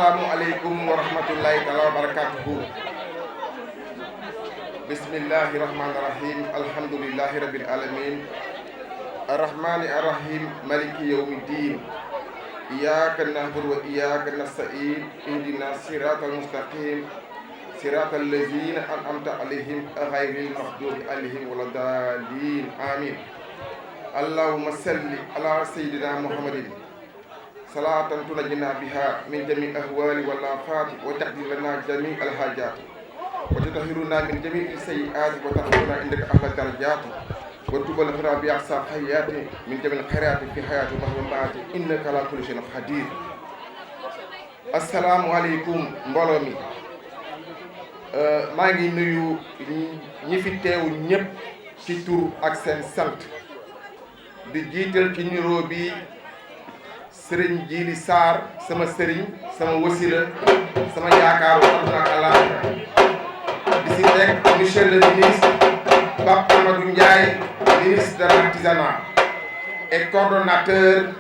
Assalamu alaikum wa rahmatullahi wa barakatuhu. Bismillahirrahmanirrahim. Alhamdulillahi rabbil alamin. Ar-Rahmani ar-Rahim. Maliki yawmiddin. Iyyaka na'budu wa iyyaka nasta'in. Ihdinas siratal mustaqim. Siratal ladzina an'amta 'alaihim ghairil maghdubi 'alaihim waladdallin. Amin. Allahumma salli ala sayyidina Muhammadin salatan tunajjina biha min jami' ahwali wal afat wa taqdi lana jami' al hajat wa tutahhiruna min jami' sayyi'ati wa tarhamuna indaka ahla darajat wa tubal khira bi ahsa hayati min jami' al khairati fi hayati wa mamati innaka ala kulli shay'in qadir. Assalamu alaykum mbolo mi, maa ngi nuyu ñi fi teew ñëpp ci tur ak seen sant di jiital ci niroo bi Sëriñ Jili Sarr sama sëriñ sama wasila sama yaakaaru àdduna ak àllaaxira di si teg monsieur le ministre Pape Amadou Ndiaye, ministre de l'artisanat et coordonnateur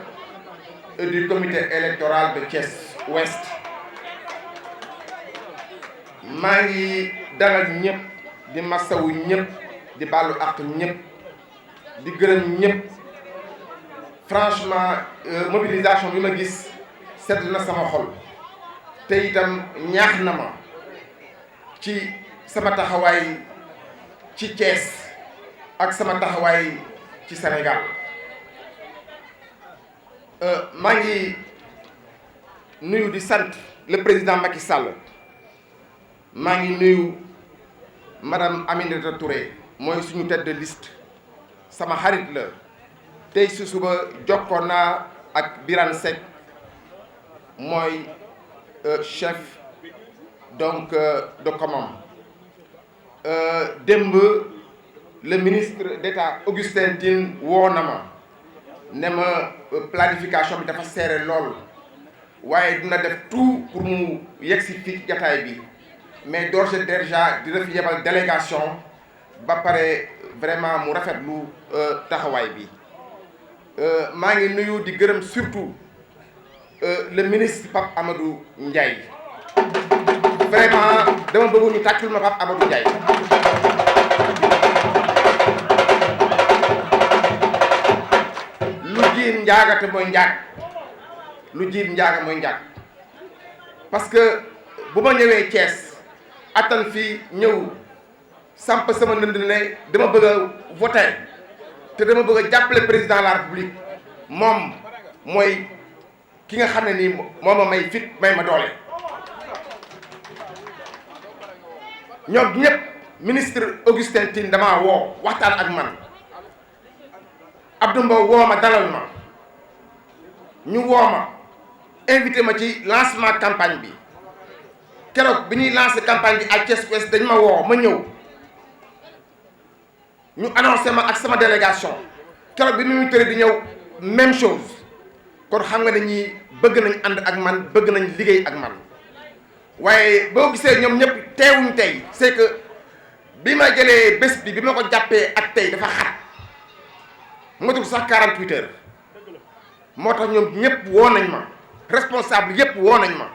du comité électoral de Thiès Ouest. maa ngi dalal ñëpp di masawu ñëpp di baalu àq ñëpp di gërëm ñëpp. Franchement mobilisation bi ma gis sedd na sama xol te itam ñaax na ma ci sama taxawaay ci Thiès ak sama taxawaay ci Sénégal. maa ngi nuyu di sant le président Macky Sall, maa ngi nuyu madame Aminata Touré mooy suñu tête de liste, sama xarit la. tey si suba jokkoon naa ak Birane Seck mooy chef donc de commande. Démb le ministre d'État Augustin Tine woo na ma ne ma planification bi dafa serré lool waaye dina def tout pour mu yegsi fii ci jataay bi, mais d'ores et déjà dina fi yebal délégation ba pare vraiment mu rafetlu taxawaay bi. maa ngi nuyu di gërëm surtout le ministre Pape Amadou Ndiaye. Vraiment dama bëgg ñu tàccul ma Pape Amadou Ndiaye. lu jiin njaaga te mooy njaag, lu jiin njaaga mooy njaag, parce que bu ma ñëwee Thiès attan fii ñëw samp sama ndënd ne dama bëgg a voter te dama bëgg a jàppale président de la république, moom mooy ki nga xam ne nii moo ma may fit may ma doole. ñoom ñëpp ministre Augustin Tine damaa woo waxtaan ak man, Abdou Mbow woo ma dalal ma, ñu woo ma invité ma ci lancement campagne bi. keroog bi ñuy lancer campagne bi à Thiès Ouest dañ ma woo ma ñëw, ñu annoncé ma ak sama délégation. keroog bi mu tëri di ñëw même chose, kon xam nga ne ñii bëgg nañ ànd ak man, bëgg nañ liggéey ak man. waaye boo gisee ñoom ñëpp teewuñ tey c'est que bi ma jëlee bés bi ma ko jàppee ak tey dafa xat, matul sax 48 heures. moo tax ñoom ñëpp woo nañ ma, responsable yëpp woo nañ ma,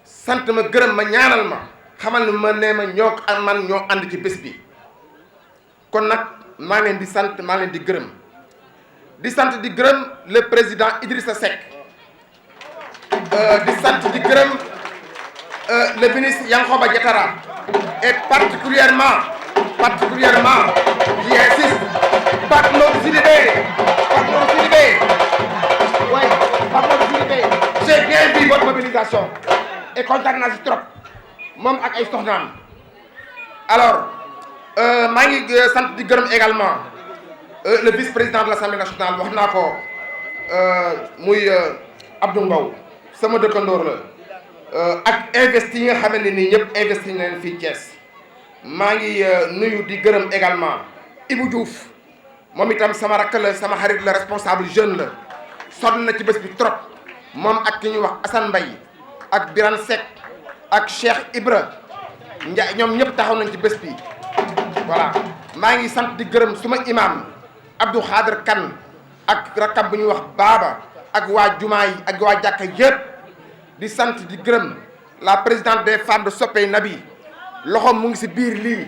sant ma gërëm ma ñaanal ma, xamal ne ma nee ma ñoo ak man ñoo ànd ci bés bi. kon nag maa leen di sant, maa leen di gërëm, di sant di gërëm le président Idrissa Seck, di sant di gërëm le ministre Yankhoba Diattara et particulièrement j'y insiste, Pape Modou Sidibé, ouais, Pape Modou Sidibé, j'ai bien vu votre mobilisation et kontaan naa si trop moom ak ay soxnaam. alors maa ngi sant di gërëm également le vice-président de l'Assemblée nationale, wax naa ko muy Abdou Mbow sama dëkkandoor la, ak investi yi nga xam ne nii ñëpp investi nañ fii Thiès. maa ngi nuyu di gërëm également Ibou Diouf, moom itam sama rakk la, sama xarit la, responsable jeune la, sonn na ci bés bi trop, moom ak ki ñuy wax Assane Mbaye ak Birane Seck ak Cheikh Ibra Ndiaye, ñoom ñëpp taxaw nañ ci bés bi. voilà maa ngi sant di gërëm suma imam Abdou Khader Kane ak rakkam bu ñuy wax Baba ak waa jumaa yi ak waa jàkka yëpp di sant di gërëm la présidente des femmes de Soppey Nabi loxoom mu ngi ci biir lii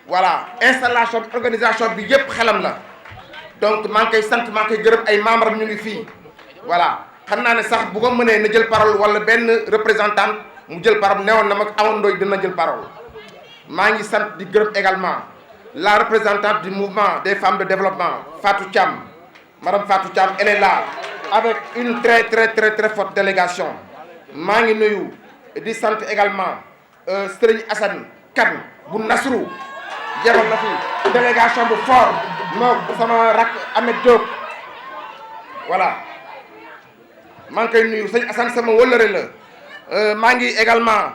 voilà installation bi organisation bi yëpp xelam la donc maa ngi koy sant maa ngi koy gërëm ay membres am ñu ngi fii voilà xam naa ne sax bu ko mënee na jël parole wala benn représentant mu jël parole newoon na ma awoon ndooy dina jël parole maa ngi sant di gërëm également la représentante du mouvement des femmes de développement Fatou Thiam madame Fatou Thiam elle est là avec une très forte délégation maa ngi nuyu di sant également Serigne Assane Kane bu Nasrou jaroon na fi délégation bu fort moo sama rak Ahmed Diop voilà maa ngi koy nuyu sëñ Assane sama wëllëre la maa ngi également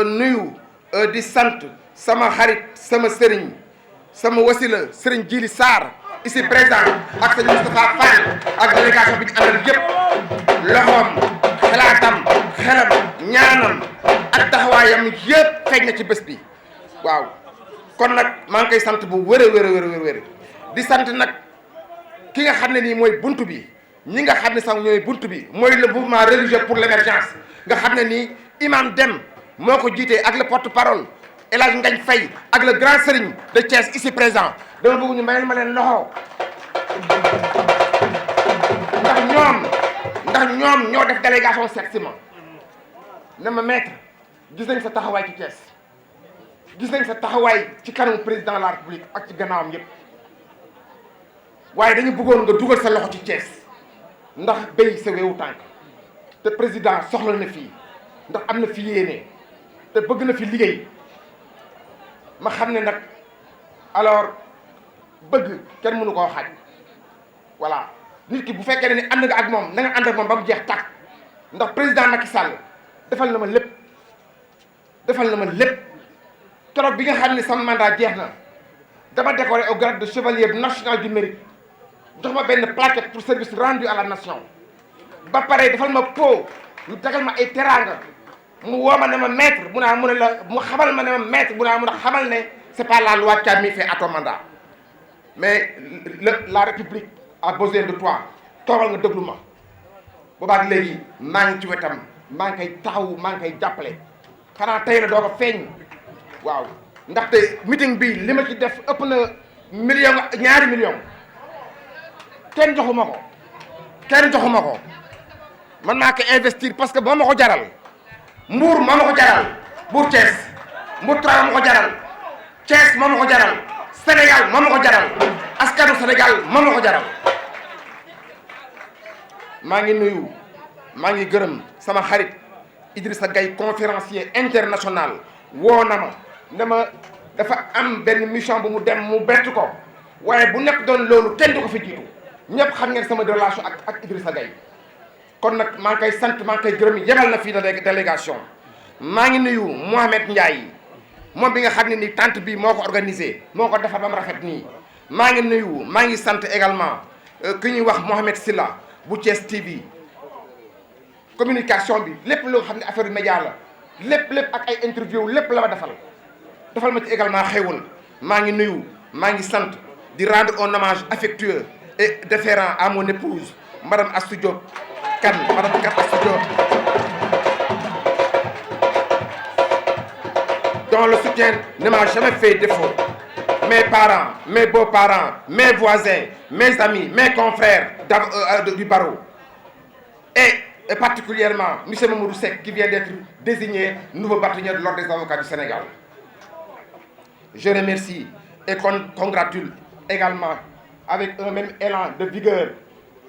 nuyu di sant sama xarit sama sëriñ sama wasila sëriñ Djili Sarr ici présent ak sëñ Moustapha Fall ak délégation bi ñu àndal yëpp loxoom xalaatam xelam ñaanam ak taxawaayam yëpp feeñ na ci bés bi waaw kon nag maa ngi koy sant bu wér di sant nag ki nga xam ne nii mooy buntu bi ñi nga xam ne sax ñooy buntu bi mooy le mouvement religieux pour l'émergence nga xam ne nii imam Dem moo ko jiitee ak le porte-parole El Hadj Ngagne Faye ak le grand serigne de Thiès ici présent dama bëgg ñu mayal ma leen loxo ndax ñoom ñoo def délégation seet si ma ne ma maître gis nañ sa taxawaay ci Thiès gis nañ sa taxawaay ci kanamu président de la République ak ci gannaawam yëpp waaye dañu bëggoon nga dugal sa loxo ci Thiès ndax béy sa weewu tànk te président soxla na fii ndax am na fi yéene te bëgg na fi liggéey ma xam ne nag alors bëgg kenn mënu koo xaaj voilà nit ki bu fekkee ne ni ànd nga ak moom na nga ànd ak moom ba mu jeex tàkk ndax président Macky Sall defal na ma lépp keroog bi nga xam ne sama mandat jeex na dama décoré au grade de chevalier national du mérite jox ma benn plaquette pour service rendu à la nation ba pare defal ma po ñu tegal ma ay teraanga mu woo ma ne ma maître mu xamal ma ne ma maître mun a xamal ne c'est pas la loi qui a mis fin à ton mandat mais la république a besoin de toi toogal nga déglu ma boobaak léegi maa ngi ci wetam maa ngi koy taxawu maa ngi koy jàppale xanaa tey la doo ko feeñ waaw ndaxte meeting bi li ma ci def ëpp na ñaari million kenn joxuma ko man maa ko investir parce que moo ma ko jaral Mbour moo ma ko jaral Mbour Thiès Mbour 3 moo ma ko jaral Thiès moo ma ko jaral Sénégal moo ma ko jaral askanu Sénégal moo ma ko jaral maa ngi nuyu maa ngi gërëm sama xarit Idrissa Gueye conférencier international woo na ma ne ma dafa am benn mission bu mu dem mu bett ko waaye bu nekk doon loolu kenn du ko fi jiitu ñëpp xam ngeen sama relation ak Idrissa Gueye kon nag maa ngi koy sant maa ngi koy gërëm yebal na fii délégation maa ngi nuyu Mohamed Ndiaye moom bi nga xam ne ni tente bi moo ko organisé moo ko defar ba mu rafet nii maa ngi sant également ki ñuy wax Mohamed Silla bu Thiès TV communication bi lépp loo xam ne affaire média la lépp ak ay interview lépp la ma defal ma ci également xéwal maa ngi sant di rendre un hommage affectueux et déférent à mon épouse madame Astou Diop Kane madame Kane Astou Diop dont le soutien ne m'a jamais fait défaut. Mes parents, mes beaux-parents, mes voisins, mes amis, mes confrères du barreau et particulièrement M. Mamoudou Seck qui vient d'être désigné nouveau bâtonnier de l'Ordre des avocats du Sénégal. Je remercie et congratule également avec un même élan de vigueur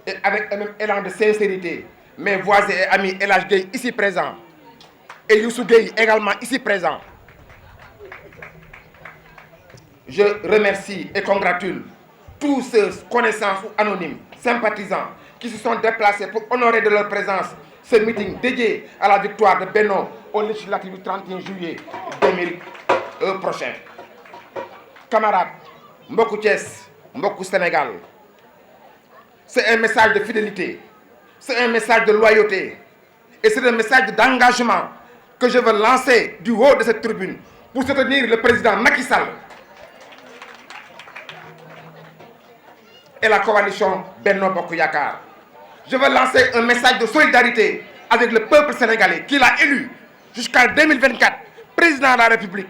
et avec un même élan de sincérité mes voisins et amis El Hadj Gueye ici présents et Youssou Gueye également ici présent. Je remercie et congratule tous ceux, connaissants ou anonymes, sympathisants, qui se sont déplacés pour honorer de leur présence ce meeting dédié à la victoire de Benno aux législatives du 31 juillet 2000 prochain. Camarades, mbokku Thiès, mbokku Sénégal, c'est un message de fidélité, c'est un message de loyauté et c'est un message d'engagement que je veux lancer du haut de cette tribune pour soutenir le président Macky Sall et la coalition Benno Bokk Yakaar. Je veux lancer un message de solidarité avec le peuple sénégalais qui l'a élu jusqu'en 2024 président de la République.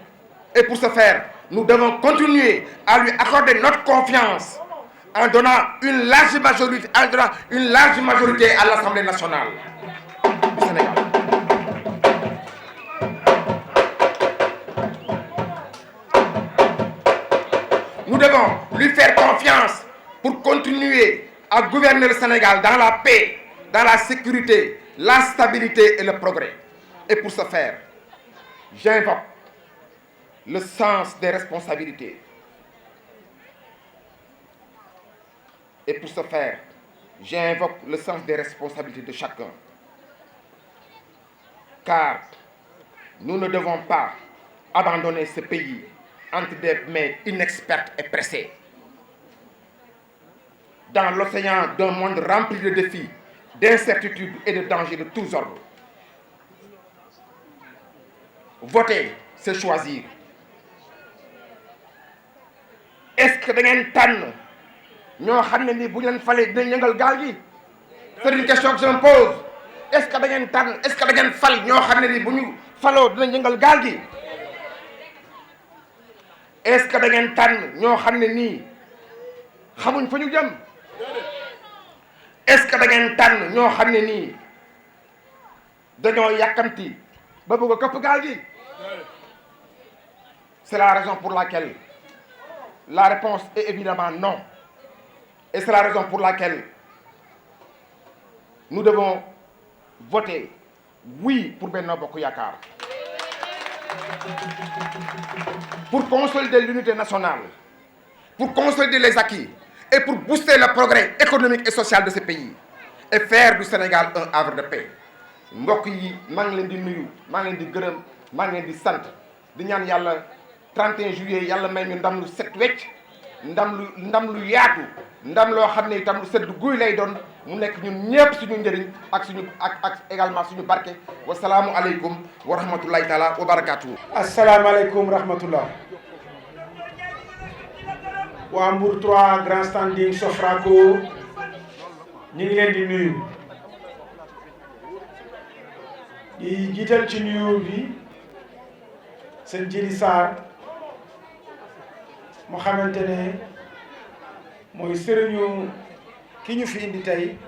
Et pour ce faire, nous devons continuer à lui accorder notre confiance en donnant une large majorité, à l'Assemblée nationale du Sénégal. Nous devons lui faire confiance pour continuer à gouverner le Sénégal dans la paix, dans la sécurité, la stabilité et le progrès. Et pour ce faire, j'invoque le sens des responsabilités. Et pour ce faire, j'invoque le sens des responsabilités de chacun. Car nous ne devons pas abandonner ce pays entre des mains inexpertes et pressées. Dans l'océan d'un monde rempli de défis, d'incertitudes et de dangers de tous ordres. Voter, c'est choisir. Est-ce que da ngeen tànn ñoo xam ne ni bu ñu leen falee dinañ yëngal gaal gi? C'est une question que je me pose. Est-ce que da ngeen tànn est-ce que da ngeen fal ñoo xam ne ni bu ñu faloo dinañ yëngal gaal gi? Est-ce que da ngeen tànn ñoo xam ne nii xamuñ fa ñu jëm? Est-ce que da ngeen tànn ñoo xam ne nii dañoo yàkkamti ba bëgg a këpp gaal gi? C'est la raison pour laquelle la réponse est évidemment non. Et c'est la raison pour laquelle nous devons voter oui pour Benno Bokk Yaakaar. Pour consolider l'unité nationale, pour consolider les acquis et pour booster le progrès économique et social de ce pays et faire du Sénégal un havre de paix. Mbokk yi maa ngi leen di nuyu, maa ngi leen di gërëm, maa ngi leen di sant di ñaan yàlla 31 juillet yàlla may ñu ndam lu set wecc, ndam lu yaatu, ndam loo xam ne itam lu sedd guy lay doon mu nekk ñun ñëpp suñu njëriñ ak également suñu barke. Wasalaamu aleykum wa rahmatullahi taala wa barakaatu. Asalaamaaleykum rahmatullah. waa Mbour 3 grand standing Sofraco ñu ngi leen di nuyu di jiital ci nuyu bi seen Jili Sarr mu xamante ne mooy sëriñu ki ñu fi indi tey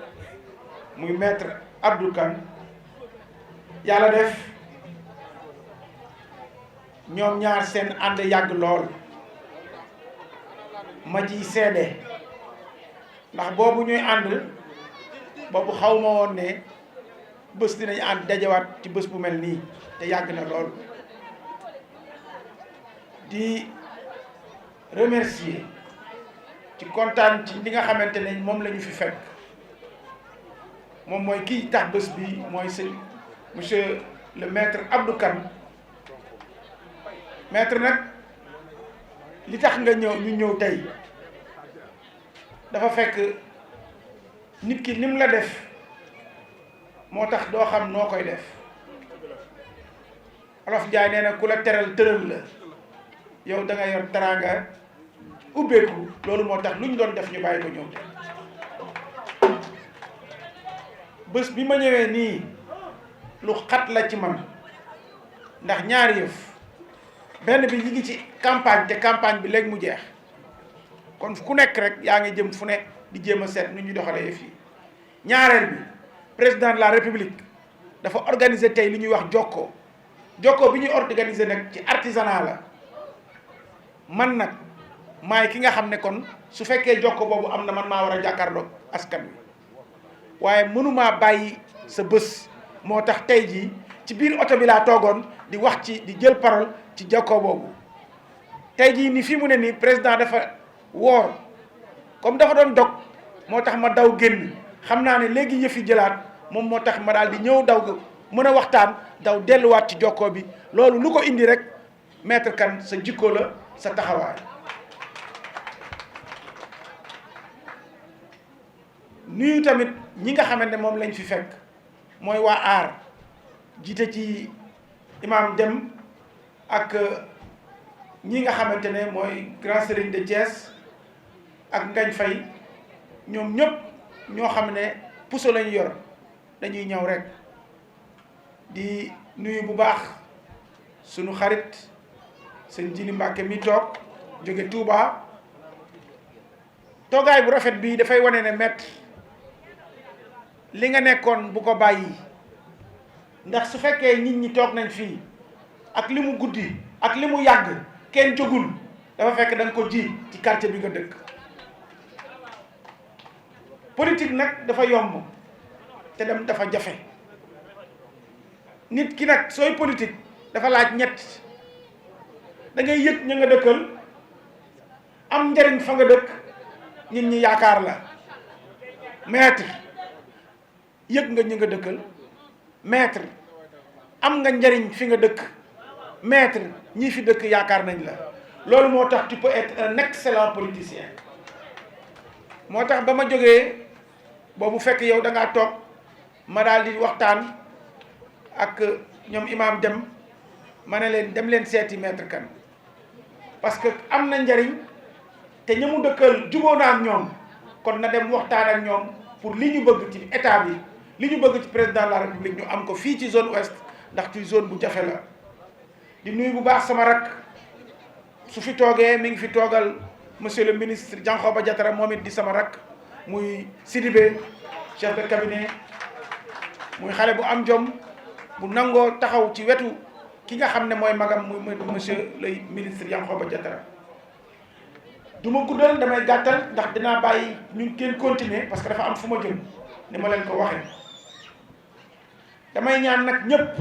muy maître Abdou Kane. yàlla def ñoom ñaar seen ànd yàgg lool ma ciy seede ndax boobu ñuy ànd boobu xaw ma woon ne bés dinañ ànd dajawaat ci bés bu mel nii te yàgg na lool. di remercier ci kontaan ci li nga xamante ne moom la ñu fi fekk moom mooy kii tax bés bi mooy sëñ monsieur le maître Abdou Kane. maître nag li tax nga ñu ñëw tey dafa fekk nit ki lim la def moo tax doo xam noo koy def. Olof Njaay nee na ku la teral tëral la yow da nga yor teraanga ubbeeku loolu moo tax lu ñu doon def ñu bàyyi ko ñëw tey bés bi ma ñëwee nii lu xat la ci man ndax ñaari yëf benn bi ñu ngi ci campagne te campagne bi léegi mu jeex kon ku nekk rek yaa ngi jëm fu ne di jéem a seet nu ñu doxalee yëf yi. ñaareel bi président de la république dafa organiser tey li ñuy wax jokkoo bi ñuy organiser nag ci artisanat la man nag maay ki nga xam ne kon su fekkee jokkoo boobu am na man maa war a jàkkaarloog askan wi waaye mënumaa bàyyi sa bés moo tax tey jii ci biir oto bi laa toogoon di wax ci di jël parole ci jokkoo boobu. tey jii ni fii mu ne nii président dafa woor comme dafa doon dog moo tax ma daw génn xam naa ne léegi yëfi jëlaat moom moo tax ma daal di ñëw daw mën a waxtaan daw delluwaat ci jokkoo bi loolu lu ko indi rek maître Kane sa jikko la sa taxawaay. nuyu tamit ñi nga xamante ne moom lañ fi fekk mooy waa aar jiite ci imam Dem ak ñi nga xamante ne mooy grand serigne de Thiès ak Ngañ Fay ñoom ñëpp ñoo xam ne puso lañu yor dañuy ñëw rek di nuyu bu baax sunu xarit sëñ Jili Mbàkke mi toog jóge Touba toogaay bu rafet bii dafay wane ne Maître li nga nekkoon bu ko bàyyi, ndax su fekkee nit ñi toog nañ fii ak li mu guddi ak li mu yàgg kenn jógul dafa fekk da nga ko ji ci quartier bi nga dëkk. politique nag dafa yomb te dem dafa jafe. nit ki nag sooy politique dafa laaj ñett, da ngay yëg ña nga dëkkal, am njariñ fa nga dëkk, nit ñi yaakaar la. Maître yëg nga ñi nga dëkkal, Maître am nga njariñ fi nga dëkk, Maître ñii fi dëkk yaakaar nañ la. loolu moo tax tu peux être un excellent politicien. moo tax ba ma jógee boobu fekk yow da ngaa toog ma daal di waxtaan ak ñoom imaam dem ma ne leen dem leen seeti Maître Kane parce que am na njariñ te ña mu dëkkal jubóo na ak ñoom, kon na dem waxtaan ak ñoom pour li ñu bëgg ci état bi, li ñu bëgg ci président de la république ñu am ko fii ci zone ouest, ndax ci zone bu jafe la. di nuyu bu baax sama rak su fi toogee mi ngi fi toogal monsieur le ministre Diankhoba Diattara, moom it di sama rak, muy Sidibé chef de cabinet, muy xale bu am jom bu nangoo taxaw ci wetu ki nga xam ne mooy magam muy monsieur le ministre Diankhoba Diattara. du ma guddal, damay gàttal ndax dinaa bàyyi ñun kenn continuer parce que dafa am fu ma jëm ni ma leen ko waxee. damay ñaan nag ñëpp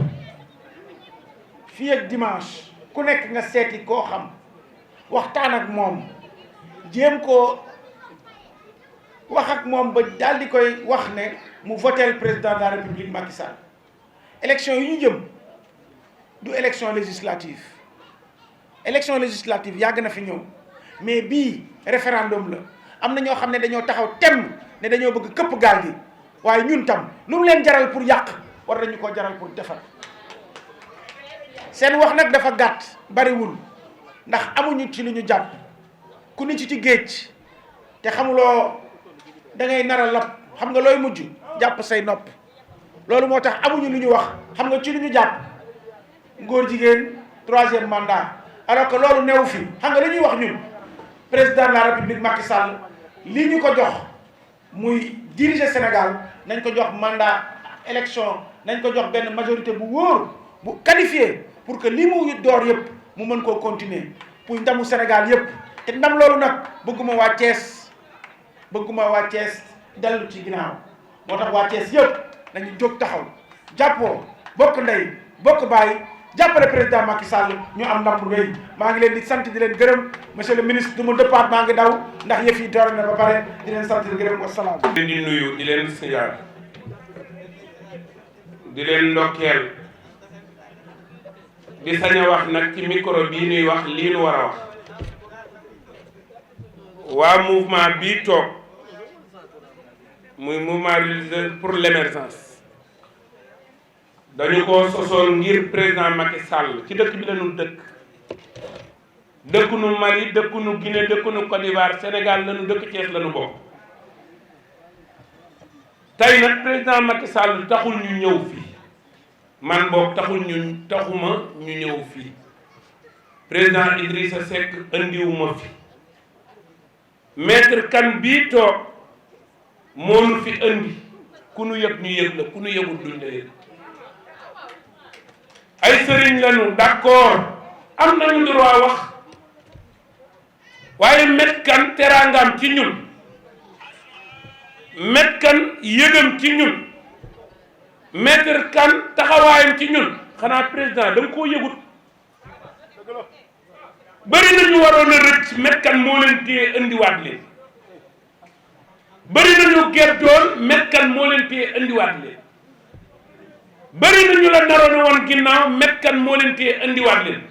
fii ak dimanche ku nekk nga seeti koo xam, waxtaan ak moom, jéem koo wax ak moom ba daal di koy wax ne mu voteel président de la république Macky Sall. élection yi ñu jëm du élection législative. élection législative yàgg na fi ñëw, mais bii référendum la. am na ñoo xam ne dañoo taxaw temm ne dañoo bëgg këpp gaal gi, waaye ñun tam lu mu leen jaral pour yàq war nañu ko jaral pour defar. seen wax nag dafa gàtt, bariwul, ndax amuñu ci lu ñu jàpp. ku ni ci géej te xamuloo da ngay nar a lab, xam nga looy mujj jàpp say nopp. loolu moo tax amuñu lu ñu wax. xam nga ci lu ñu jàpp ngóor jigéen, 3e mandat, alors que loolu newu fi. xam nga lu ñuy wax ñun président de la république Macky Sall lii ñu ko jox muy diriger Sénégal, nañ ko jox mandat élection, nañ ko jox benn majorité bu wóor bu qualifié pour que li mu door yëpp mu mën koo continuer pour ndamu Sénégal yëpp. te ndam loolu nag bëgguma waa Thiès dellu ci ginnaaw. moo tax waa Thiès yëpp nañu jóg taxaw jàppoo bokk ndey bokk bàyyi jàppale président Macky Sall ñu am ndam bu rëy. maa ngi leen di sant di leen gërëm monsieur le ministre, du ma dëppaat, maa ngi daw ndax yëf yi door na ba pare. di leen sant di gërëm, wasalaam. di leen di nuyu, di leen siyaar, di leen ndokkeel, di sañ a wax nag ci micro bii nuy wax lii nu war a wax. waa mouvement bii toog muy mouvement religieux pour l'émergence dañu ko sosoon ngir président Macky Sall. ci dëkk bi lañu dëkk, dëkkunu Mali, dëkkunu Guinée, dëkkunu Côte d'Ivoire, Sénégal lañu dëkk, Thiès lañu bokk. tey nag président Macky Sall taxul ñu ñëw fii, man boog taxuma ñu ñëw fii. président Idrissa Seck andiwuma fi. Maître Kane bii toog moo nu fi andi. ku nu yëg ñu yëg la, ku nu yëgul duñ la yëg. ay sëriñ lañu, d'accord, am nañu droit wax, waaye Maître Kane teraangam ci ñun, Maître Kane yëgam ci ñun, Maître Kane taxawaayam ci ñun, xanaa président da nga koo yëgut. bëri na ñu waroon a rëcc, Maître Kane moo leen téye indiwaat leen. bëri na ñu gertoon, Maître Kane moo leen téye indiwaat leen. bëri na ñu la naroon woon ginnaaw, Maître Kane moo leen téye indiwaat leen.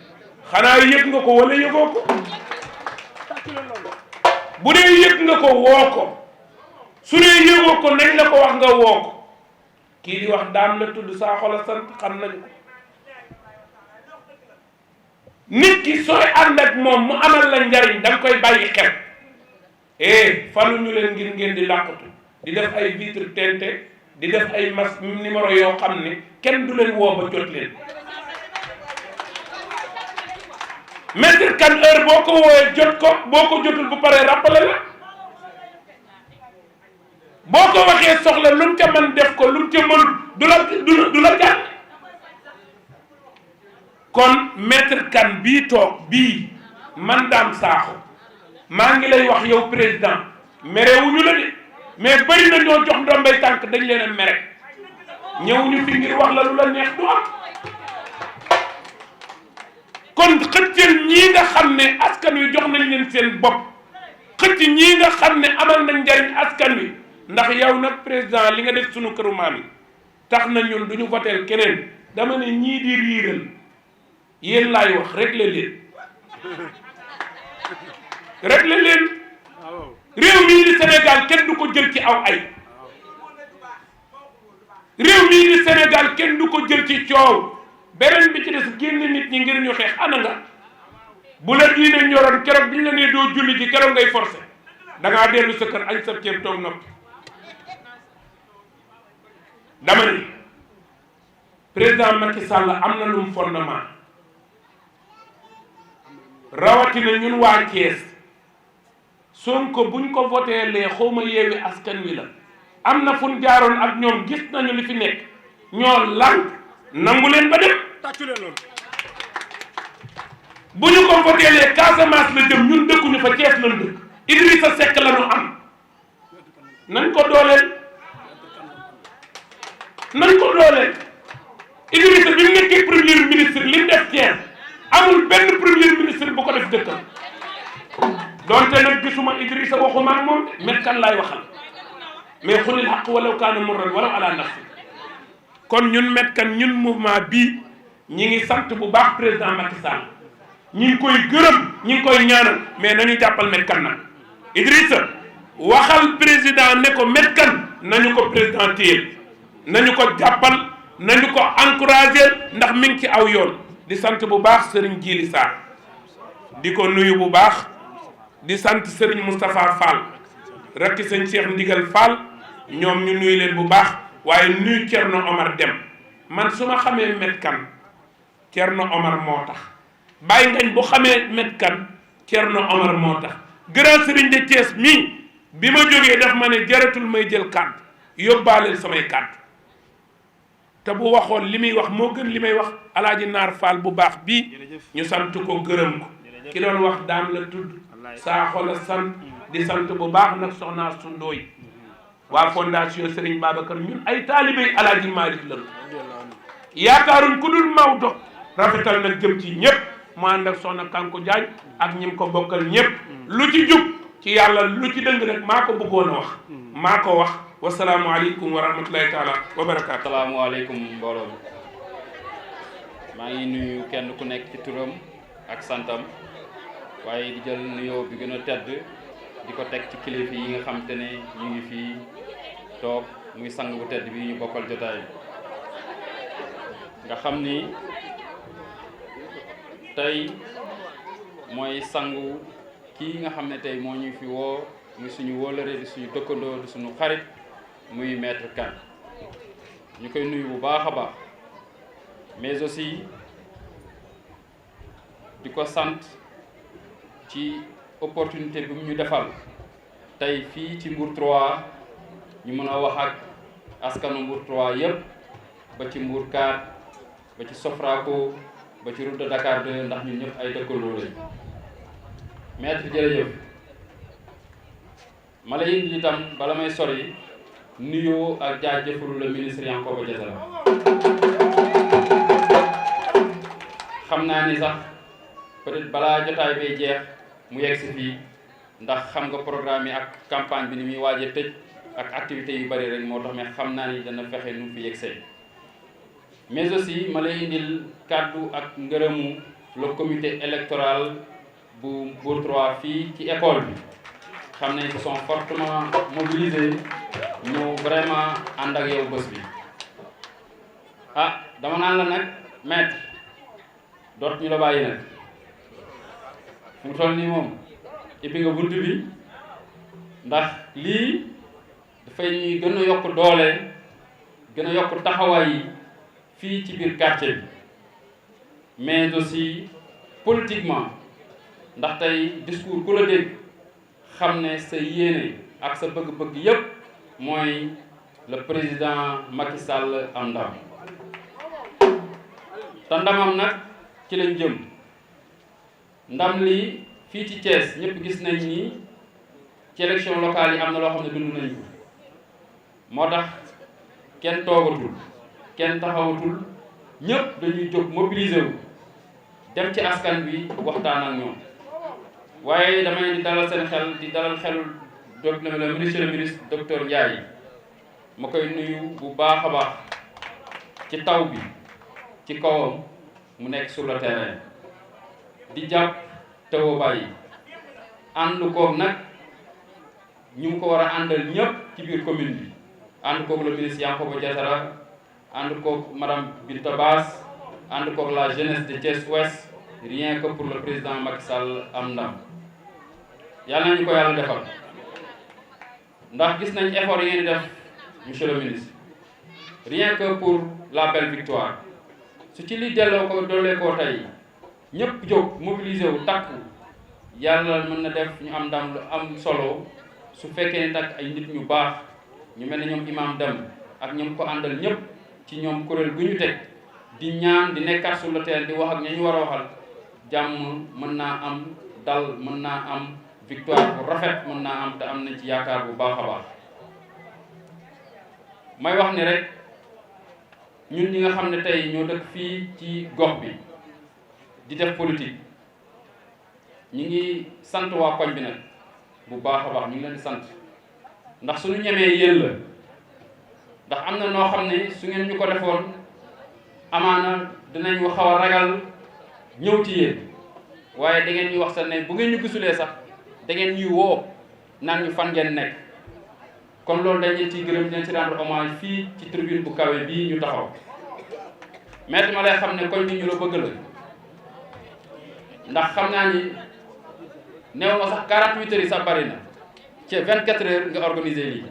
xanaa yëg nga ko wala yëgoo ko? bu dee yëg nga ko woo ko, su dee yëgoo ko nañ la ko wax nga woo ko. kii di wax Dame la tudd, Sakho la sant, xam nañu ko. nit ki sooy ànd ak moom mu amal la njariñ da nga koy bàyyi xel. falu ñu leen ngir ngeen di làqatu di def ay vitre teintée di def ay numéro yoo xam ne kenn du leen woo ba jot leen Maître Kane heure boo ko woowee jot ko boo ko jotul bu paree rappelé la boo ko waxee soxla lu mu ca mën def ko lu mu ca mënul du la jàll kon Maître Kane bii toog bii man Dame Sakho maa ngi lay wax yow président merewuñu la de mais bëri na ñoo jox ndombay tànk dañ leen a mere ñëwuñu fi ngir wax la lu la neex du am kon xëccal ñii nga xam ne askan wi jox nañ leen seen bopp xëcc ñii nga xam ne amal nañ njariñ askan wi ndax yow nag président li nga def sunu këru maam yi tax na ñun duñu voteel keneen dama ne ñii di riiral yéen laay wax réglé leen réew mii di Sénégal kenn du ko jël ci aw ay réew mii di Sénégal kenn du ko jël ci coow beneen bi ci des génn nit ñi ngir ñu xeex ana nga bu la diine ñoroon keroog bi ñu la nee doo julli ji keroog ngay forcé dangaa dellu sa kër añ sa ceeb toog noppi dama ni président Macky Sall am na lum fondement rawatina ñun waa Thiès Sonko buñ ko voté lee xawma Yewwi Askan Wi la am na fu ñu jaaroon ak ñoom gis nañu li fi nekk ñoo lànk nangu leen ba dem bu ñu ko voté lee Casamance la jëm ñun dëkkuñu fa Thiès lañ dëkk Idrissa Seck la ñu am nañ ko dooleel Idrissa bi mu nekkee premier ministre li mu def Thiès amul benn premier ministre bu ko def dëkkal donte nag gisuma Idrissa waxuma ak moom Maître Kane laay waxal mais xulil xaq walaw kaana murran walaw ala nafsi kon ñun Maître Kane ñun mouvement bii ñi ngi sant bu baax président Macky Sall ñi ngi koy gërëm ñi ngi koy ñaanal mais nañu jàppal Maître Kane nag Idrissa waxal président ne ko Maître Kane nañu ko président téyel nañu ko jàppal nañu ko encouragé ndax mi ngi ci aw yoon di sant bu baax Serigne Djili Sarr di ko nuyu bu baax di sant Serigne Moustapha Fall rakki sëñ Cheikh Ndigal Fall ñoom ñu nuyu leen bu baax waaye nuyu Thierno Omar Dem man su ma xamee Maître Kane Thierno Omar moo tax bàyyi ngañ bu xamee Maître Kane Thierno Omar moo tax grand Serigne de Thiès mii bi ma jógee daf ma ne jaratul may jël kàddu yóbbaaleel samay kàddu te bu waxoon li muy wax moo gën li may wax alaaji Naar Fall bu baax bii ñu sant ko gërëm ko ki doon wax daam la tudd Sakho la sant di sant bu baax nag soxna su Ndooy waa fondation Serigne Babacar ñun ay taalibey alaaji Malick la yaakaaruñ ku dul Maodo rafetal nag jëm ci ñëpp mu ànd ak soxna Kanko Diagne ak ñim ko bokkal ñëpp lu ci jub ci yàlla lu ci dëng rek maa ko bëggoon a wax maa ko wax wasalaamualeykum wa rahmatulahi taala wa barakaatu. asalaamaaleykum mbooloo mi maa ngi nuyu kenn ku nekk ci turam ak santam waaye di jël nuyoo bi gën a tedd di ko teg ci kilifa yi nga xam te ne ñu ngi fii toog muy sang bu tedd bi ñu bokkal jotaay nga xam ni tey mooy sangu kii nga xam ne tey moo ñu fi woo muy suñu wóolare di suñu dëkkandoo di suñu xarit muy Maître Kane ñu koy nuyu bu baax a baax mais aussi di ko sant ci opportunité bi mu ñu defal tey fii ci Mbour 3 ñu mën a wax ak askanu Mbour 3 yépp ba ci Mbour 4 ba ci Sofraco ba ci route de Dakar 2 ndax ñun ñëpp ay dëkkandoo lañ Maître jërëjëf ma lay indi itam bala may sori nuyoo ak jaajëfalu le ministre Yankhoba Diattara xam naa ni sax peut-être balaa jotaay bay jeex mu yegg si fii ndax xam nga programme yi ak campagne bi ni muy waajee tëj ak activités yu bari rek moo tax mais xam naa ni dana fexe nu mu fi yeggsee mais aussi ma lay indil kàddu ak ngërëmu le comité électoral bu Mbour 3 fii ci école bi xam nañ se sont fortement mobilisés ñëw vraiment ànd ak yow bés bi ah dama naan la nag maître doot ñu la bàyyi nag fu mu toll nii moom ibbi nga bunt bi ndax lii dafay ñuy gën a yokk doole gën a yokk taxawaay yi fii ci biir quartier bi mais aussi politiquement ndax tey discours ku la dégg xam ne sa yéene ak sa bëgg-bëgg yépp mooy le président Macky Sall am ndam te ndamam nag ci lañ jëm ndam li fii ci Thiès ñëpp gis nañ ni ci élection locale yi am na loo xam ne dund nañ ko moo tax kenn toogatul kenn taxawatul ñëpp dañuy jóg mobiliser wu dem ci askan bi waxtaan ak ñoom waaye damay di dalal seen xel di dalal xelul le ministre docteur Ndiaye ma koy nuyu bu baax a baax ci taw bi ci kawam mu nekk sur le terrain di jàpp tawoo bàyyi ànd koog nag ñu ngi ko war a àndal ñëpp ci biir commune bi ànd koog le ministre Yankhoba Diattara ànd koog madame Binta Bass ànd koog la jeunesse de Thiès Ouest rien que pour le président Macky Sall am ndam yàlla nañu ko yàlla defal ndax gis nañ effort yi ngeen di def monsieur le ministre rien que pour la belle victoire su ci li delloo ko doolee koo tey ñëpp jóg mobiliser wu takku yàlla mën na def ñu am ndam lu am solo su fekkee ne tak ay nit ñu baax ñu mel ne ñoom imam dem ak ñoom ko àndal ñëpp ci ñoom kuréel gu ñu teg di ñaan di nekkat sur le terrain di wax ak ña ñu war a waxal jàmm mën naa am dal mën naa am victoire bu rafet mën naa am te am nañ ci yaakaar bu baax a baax may wax ni rek ñun ñi nga xam ne tey ñoo dëkk fii ci gox bi di def politique ñi ngi sant waa koñ bi nag bu baax a baax ñu ngi leen di sant ndax suñu ñemee yéen la ndax am na noo xam ne su ngeen ñu ko defoon amaana dinañu xaw a ragal ñëw ci yéen waaye da ngeen ñuy wax sax ne bu ngeen ñu gisulee sax da ngeen ñuy woo naan ñu fan ngeen nekk kon loolu dañ leen ciy gërëm leen ci rendre hommage fii ci tribune bu kawe bii ñu taxaw maître ma lay xam ne koñ bi ñu la bëgg la ndax xam naa ni néew ma sax 48 heures yi sax bari na ci 24 heures nga organiser lii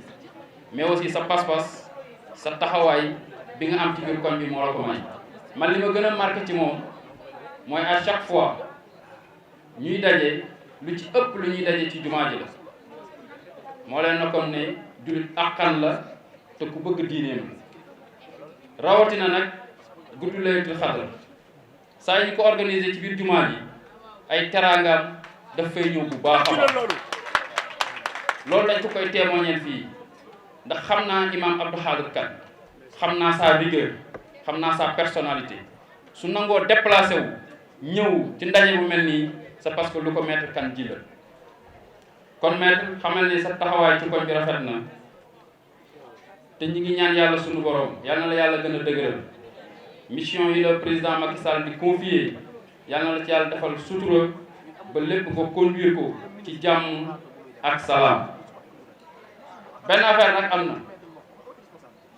mais aussi sa pas-pas sa taxawaay bi nga am ci biir koñ bi moo la ko may man li ma gën a marqué ci moom mooy à chaque fois ñuy daje lu ci ëpp lu ñuy daje ci jumaa ji la moo leen na kon ne jullit àqan la te ku bëgg diineem rawatina nag guddi laylatul xadr saa yi ñu ko organisé ci biir jumaa ji ay teraangaam daf fay ñëw bu baax a baax loolu dañ ko koy témoigner fii ndax xam naa imam Abdou Khadre Kane xam naa sa rigueur xam naa sa personnalité su nangoo déplacé wu ñëw ci ndaje bu mel nii c'est parce que lu ko maître Kane ji la kon maître xamal ni sa taxawaay ci koñ bi rafet na te ñi ngi ñaan yàlla sunu borom yal na la yàlla gën a dëgëral mission yi la président Macky Sall di confier yal na la ci yàlla defal sutura ba lépp nga conduire ko ci jàmm ak salaam benn affaire nag am na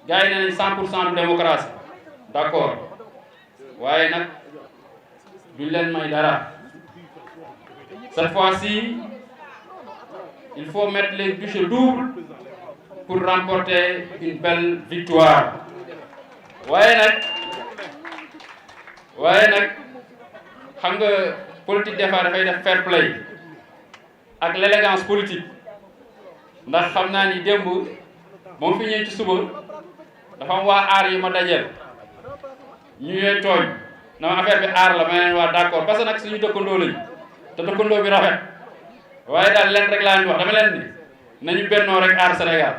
gars yi nee nañ 100% de démocratie d'accord waaye nag duñ leen may dara cette fois-ci il faut mettre les bûches doubles pour remporter une belle victoire waaye nag xam nga politique des fois dafay def fair play ak l'élégance politique ndax xam naa ni démb moom fi ñëw ci suba dafa am waa aar yi ma dajeel ñu ñooy tooñ non affaire bi aar la may leen waa d'accord parce que nag suñu dëkkandoo lañu te dëkkandoo bi rafet waaye daal leen rek laa ñu wax dama leen ni nañu bennoo rek aar Sénégal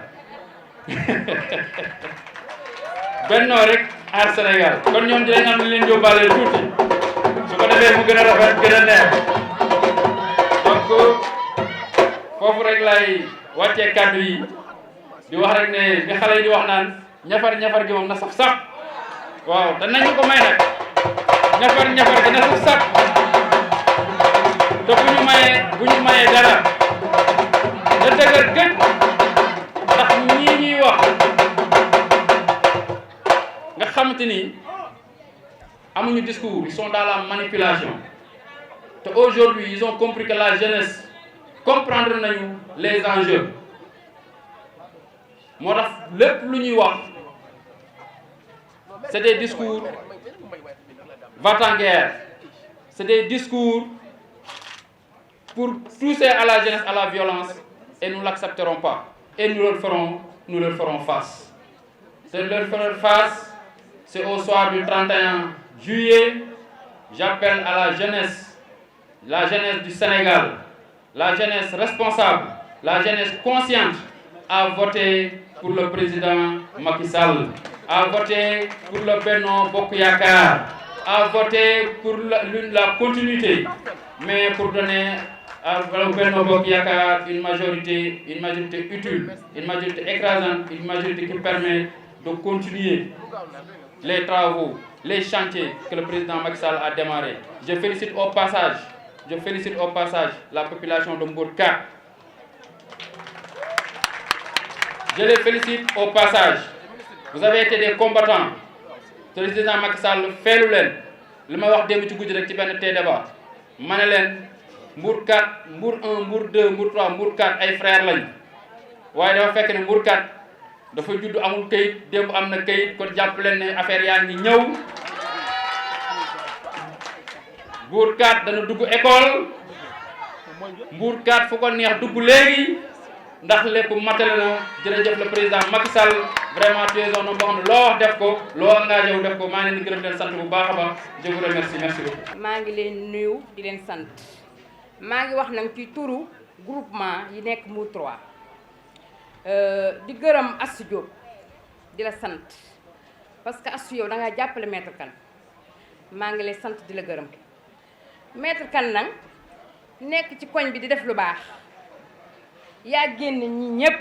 bennoo rek aar Sénégal kon ñoom dinañ am li leen yóbbaale tuuti su ko defee mu gën a rafet gën a neex donc foofu rek lay wàccee kàddu yi di wax rek ne bi xale yi di wax naan ñafar gi moom na saf saf waaw te nañu ko may nag ñafar gi na saf saf te bu ñu mayee dara da dëgër gën ndax ñii ñuy wax nga xamante ni amuñu discours ils sont dans la manipulation te aujourd'hui ils ont compris que la jeunesse comprendre nañu les enjeux moo tax lépp lu ñuy wax c'est des discours va-t-en-guerre, c'est des discours pour pousser à la jeunesse à la violence, et nous ne l'accepterons pas. Et nous leur ferons face. C'est leur faire face, c'est au soir du 31 juillet. J'appelle à la jeunesse du Sénégal, la jeunesse responsable, la jeunesse consciente, à voter pour le président Macky Sall, à voter pour le Benno Bokk Yakaar, à voter pour la continuité, mais pour donner au Benno Bokk Yakaar une majorité utile, une majorité écrasante, une majorité qui permet de continuer les travaux, les chantiers que le président Macky Sall a démarrés. Je félicite au passage la population de Mbour 4. Je les félicite au passage. Vous avez été des combattants. Le président Macky Sall feelu leen li ma wax démb ci guddi rek ci benn tee débat ma ne leen Mbour 4 Mbour 1 Mbour 2 Mbour 3 Mbour 4 ay frères lañ waaye dafa fekk ne Mbour 4 dafa judd amul kayit démb am na kayit kon jàpp leen ne affaire yaa ngi ñëw. Mbour 4 dana dugg école Mbour 4 fu ko neex dugg léegi ndax lépp matale na. jërëjëf le président Macky Sall vraiment tu es un homme boo xam ne loo wax def ko loo engagé wu def ko maa ngi leen di gërëm leen sant bu baax a baax je vous remercie merci beaucoup. maa ngi leen nuyu di leen sant maa ngi wax nag ci turu groupement yi nekk Mbour 3 di gërëm Astou Diop di la sant parce que Astou yow da ngaa jàppale maître Kane maa ngi lay sant di la gërëm maître Kane nag nekk ci koñ bi di def lu baax yaa génn ñi ñëpp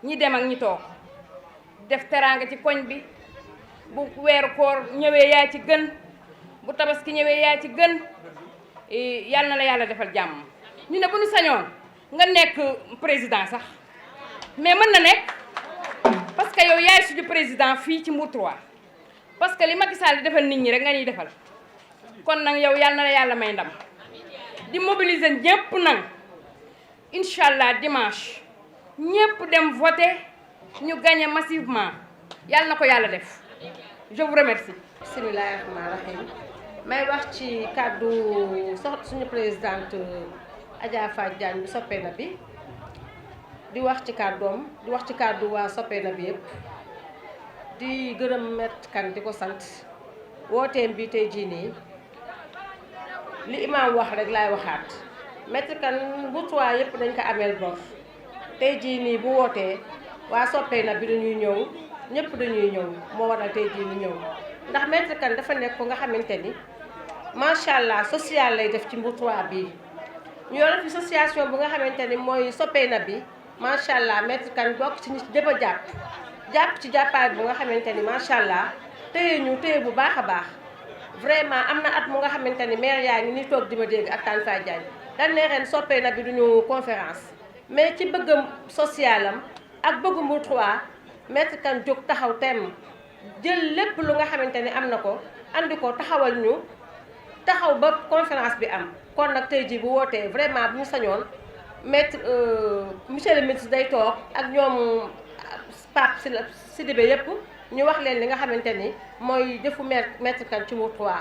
ñi dem ak ñi toog def teraanga ci koñ bi bu weeru koor ñëwee yaa ci gën bu tabaski ñëwee yaa ci gën yal na la yàlla defal jàmm. ñu ne bu ñu sañoon nga nekk président sax mais mën na nekk parce que yow yaay suñu président fii ci Mbour 3 parce que li Macky Sall di defal nit ñi rek nga ñuy defal kon nag yow yal na la yàlla may ndam di mobiliser ñëpp nag incha allah dimanche ñëpp dem voter ñu gagné massivement yàlla na ko yàlla def je vous remercie. bismillaahi rahmaani rahiim may wax ci kàddu suñu présidente Adja Fatou Diagne bu Sopena bi di wax ci kàddoom di wax ci kàddu waa Sopena bi yëpp di gërëm Maître Kane di ko sant wooteem bi tey jii nii li imaam wax rek laay waxaat Maître Kane Mbour 3 yëpp dañ ko ameel bor tey jii nii bu wootee waa Sopena bi dañuy ñëw ñëpp dañuy ñëw moo waral tey jii ni ñëw ndax Maître Kane dafa nekk ko nga xamante ni macha allah social lay def ci Mbour 3 bii ñu yor fi association bu nga xamante ni mooy Sopena bi macha allah Maître Kane bokk ci nit jëpp a jàpp ci jàppaay bu nga xamante ni macha allah téye ñu téye bu baax a baax vraiment am na at mu nga xamante ni maire yaa ngi ni toog di ma dégg ak Tane Faye Diagne dañ ne ren Sopena bi duñu conférence mais ci bëggam socialam ak bëggu Mbour 3 Maître Kane jóg taxaw temm jël lépp lu nga xamante ni am na ko andi ko taxawal ñu taxaw ba conférence bi am kon nag tey jii bu wootee vraiment bu ñu sañoon maître monsieur le ministre day toog ak ñoom Pape Sidibé yëpp ñu wax leen li nga xamante ni mooy jëfu Maître Kane ci Mbour 3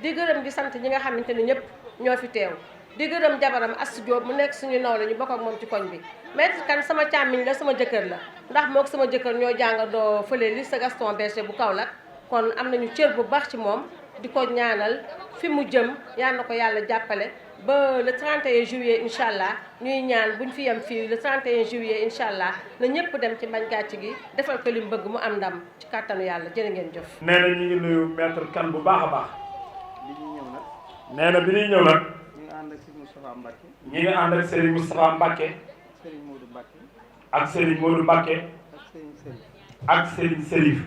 di gërëm di sant ñi nga xamante ni ñëpp ñoo fi teew di gërëm jabaram Astou Diop mu nekk suñu nawle ñu bokk ak moom ci koñ bi Maître Kane sama càmmiñ la sama jëkkër la ndax mook sama jëkkër ñoo jàngandoo fële lycée Gaston Berger bu Kaolack kon am nañu cër bu baax ci moom di ko ñaanal fi mu jëm yal na ko yàlla jàppale ba le 31 juillet incha allah ñuy ñaan buñ fi yem fii le 31 juillet incha allah na ñëpp dem ci mbañ gàcc gi defal ko li mu bëgg mu am ndam ci kàttanu yàlla jërë ngeen jëf. nee na ñu ngi nuyu Maître Kane bu baax a baax. nee na bi ñuy ñëw nag. ñi ngi ànd ak Serigne Moustapha Mbacké. ak Serigne Modou Mbacké. ak Serigne Serif.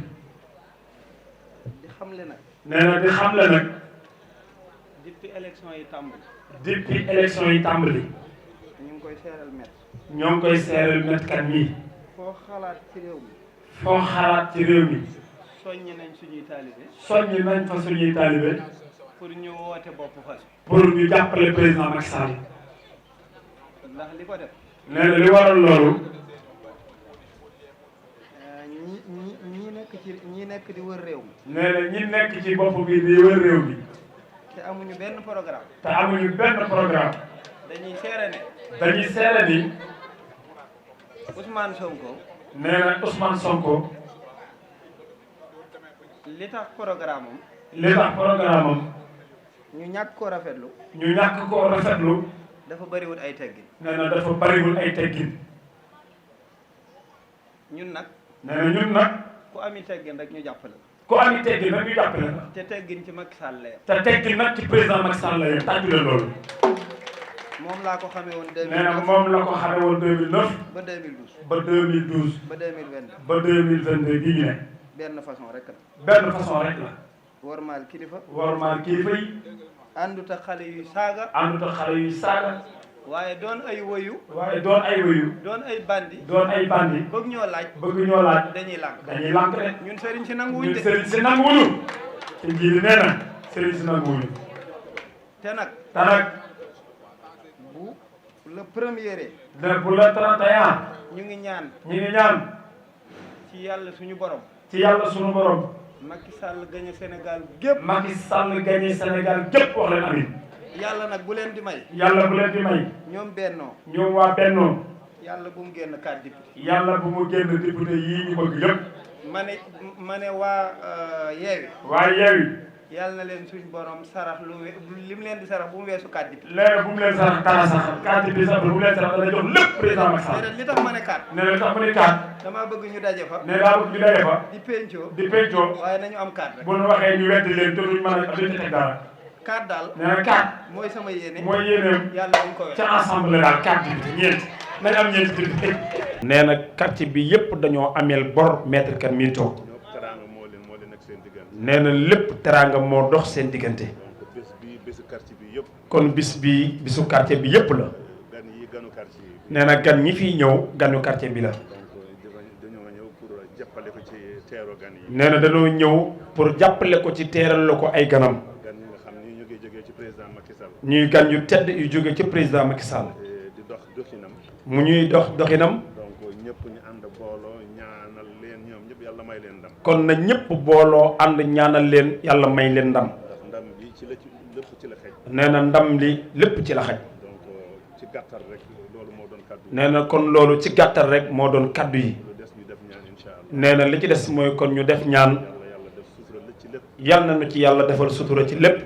nee na di xamle nag. depuis élection yi tàmbali. ñu ngi koy seeral Maître. ñoo ngi koy seeral Maître Kane mii. foo xalaat ci réew mi. foo xalaat ci réew mi. soññi nañ suñuy taalibe. soññi nañ fa suñuy taalibe. pour ñu woote bopp fas. pour ñu jàppale président Macky Sall. ndax li ko def. nee na li waral loolu. ñi nekk nekk di wër réew mi. nee na ñi nekk ci bopp bi di wër réew mi. te amuñu benn programme. te amuñu benn programme. dañuy seere ne. dañuy seere ni. Ousmane Sonko. nee na Ousmane Sonko. li tax programme am. li tax programme am. ñu ñàkk koo rafetlu. ñu ñàkk koo rafetlu. dafa bariwul ay teggin. nee na dafa bariwul ay teggin. ñun nag. nee na ñun nag. ku ami teggin rek ñu jàppale. ku ami teggin rek ñu jàppale la. te teggin ci Macky Sall la yem. te teggin nag ci président Macky Sall la yem tàccu leen loolu. moom laa ko xamee woon 2009. nee na moom la ko xamee woon 2009. ba 2012. ba 2012. ba 2022. ba 2022 bii ñu ne. benn façon rek la. benn façon rek la. wormaal kilifa. wormaal kilifa yi. àndut ak xale yuy saaga. àndut ak xale yuy saaga. waaye doon ay woyu. waaye doon ay woyu. doon ay bandi. doon ay bandi. bëgg ñoo laaj. bëgg ñoo laaj. dañuy lànk. dañuy lànk rek. ñun sëriñ si nanguwuñ ñun de. sëriñ si nanguwuñu. te njiit nee na sëriñ si nanguwuñu. te nag. te nag. bu le premier. ne bu le 31. ñu ngi ñaan. ñu ngi ñaan. ci yàlla suñu borom. ci yàlla suñu borom. Macky Sall gagné Sénégal gépp. Macky Sall gagné Sénégal gépp wax leen amin. yàlla nag bu leen di may. yàlla bu leen di may. ñoom bennoo. ñoom waa bennoo. yàlla bu mu génn 4 députés. yàlla bu mu génn député yii ñu bëgg yëpp. ma ne waa yeewi. waa yeewi. yàlla na leen suñ borom sarax li mu leen di sarax bu mu weesu 4 députés. léegi bu mu leen sarax dara sax 4 députés sax bu mu leen sarax dana jox lépp président Macky Sall. li tax ma ne 4. nee na li tax ma ne 4. damaa bëgg ñu daje fa. nee daa bëgg ñu daje fa. di pencoo. di pencoo. waaye nañu am 4 rek. bu ñu waxee ñu weddi leen te duñ mën a duñ ci teg dara. 4 daal. nee na 4. mooy sama yéene. mooy yéeneem. yàlla bu ñu ko wet. ca ensemble daal 4 députés ñeent nañ am ñeenti député. nee na quartier bi yëpp dañoo ameel bor maître kan mii toog. nee na lépp teraanga moo dox seen diggante. kon bis bi bisu quartier bi yëpp la. nee na gan ñi fiy ñëw ganu quartier bi la. nee na dañoo ñëw pour jàppale ko ci teeral la ko ay ganam. ñuy gan yu tedd yu jóge ci président Macky Sall. mu ñuy dox doxinam. kon na ñëpp booloo ànd ñaanal leen yàlla may leen ndam. nee na ndam li lépp ci la xaj. nee na kon loolu ci gàttal rek moo doon kaddu yi. nee na li ci des mooy kon ñu def ñaan. yal na nu ci yàlla defal sutura ci lépp.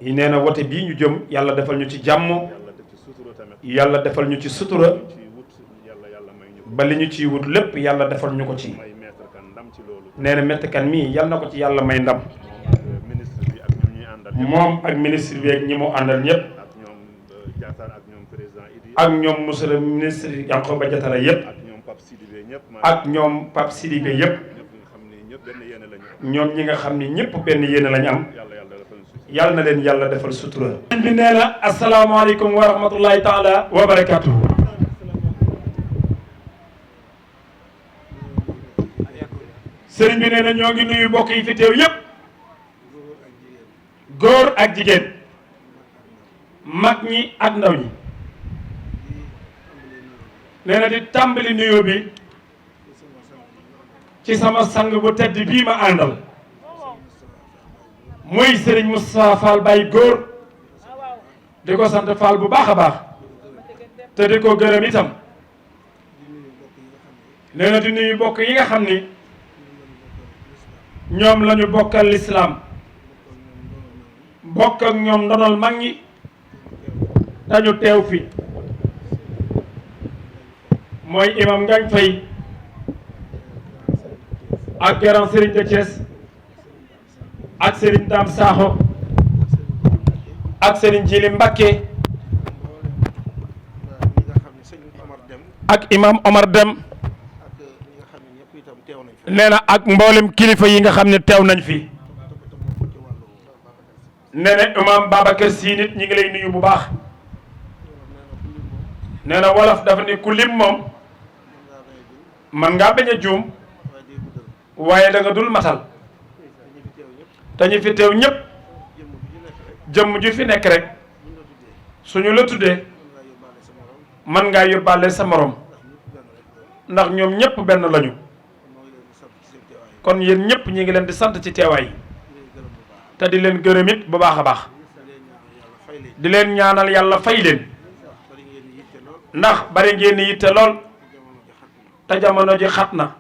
nee na wote bii ñu jëm yàlla defal ñu ci jàmm. yàlla defal ñu ci sutura. ba li ñu ciy wut lépp yàlla defal ñu ko ci. nee na Maître Kane mii yal na ko ci yàlla may ndam. moom ak ministre bi ak ñi mu àndal ñëpp. ak ñoom monsieur le ministre Yankhoba Diattara yëpp. ak ñoom Pape Sidibé yëpp. ñoom ñi nga xam ni ñëpp benn yéene lañ am. yàlla na leen yàlla defal sutura. sëñ bi nee na asalaamaaleykum wa rahmatullahi taala wa barakatuhu. sëriñ bi nee na ñoo ngi nuyu mbokk yi fi teew yëpp. góor ak jigéen. mag ñi ak ndaw ñi. nee na di tàmbali nuyoo bi ci sama sang bu tedd bii ma àndal. muy Serigne Moustapha Fall Baye góor. di ko sant Fall bu baax a baax. te di ko gërëm itam. nee na di nuyu mbokk yi nga xam ni ñoom la ñu bokkal lislaam bokk ak ñoom ndonol mag ñi dañu teew fi mooy imam Ngagne Faye ak grand Serigne de Thiès ak Serigne Dame Sakho ak Serigne Djili Mbacké ak imam Omar Dem nee na ak mboolem kilifa yi nga xam ne teew nañ fi. nee na imam Babacar Sy nit ñi ngi lay nuyu bu baax. nee na wolof dafa ne ku lim moom man ngaa bañ a juum waaye da nga dul matal. te ñu fi teew ñëpp jëmm ju fi nekk rek suñu la tuddee man ngaa yóbbaale sa morom ndax ñoom ñëpp benn lañu. kon yéen ñëpp ñi ngi leen di sant ci teewaay te di leen gërëm it bu baax a baax di leen ñaanal yàlla fay leen ndax bari ngeen yitte lool te jamono ji xat na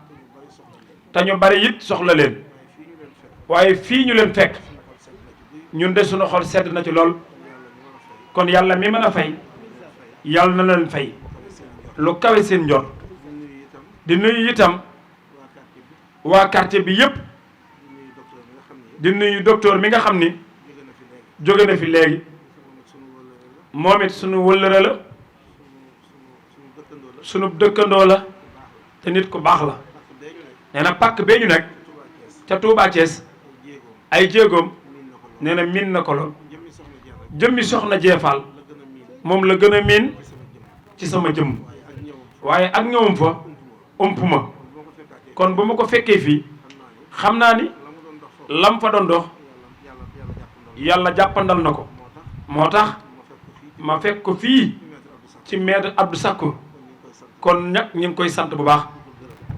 te ñu bari it soxla leen waaye fii ñu leen fekk ñun de suñu xol sedd na ci lool kon yàlla mi mën a fay yàlla na leen fay lu kawe seen njort di nuyu itam waa quartier bi yépp di nuyu docteur mi nga xam ni jóge na fi léegi moom it sunu wëllëre la sunu dëkkandoo la te nit ku baax la nee na pàkk bee ñu nekk ca Touba Thiès ay jéegoom nee na miin na ko lool jëmmi soxna jeefal moom la gën a miin ci sama jëmm waaye ak ñëwum fa ëmp ma kon bu ma ko fekkee fii xam naa ni lam fa doon dox yàlla jàppandal na ko moo tax ma fekk ko fii ci maître Abdou Sakkour kon nag ñu ngi koy sant bu baax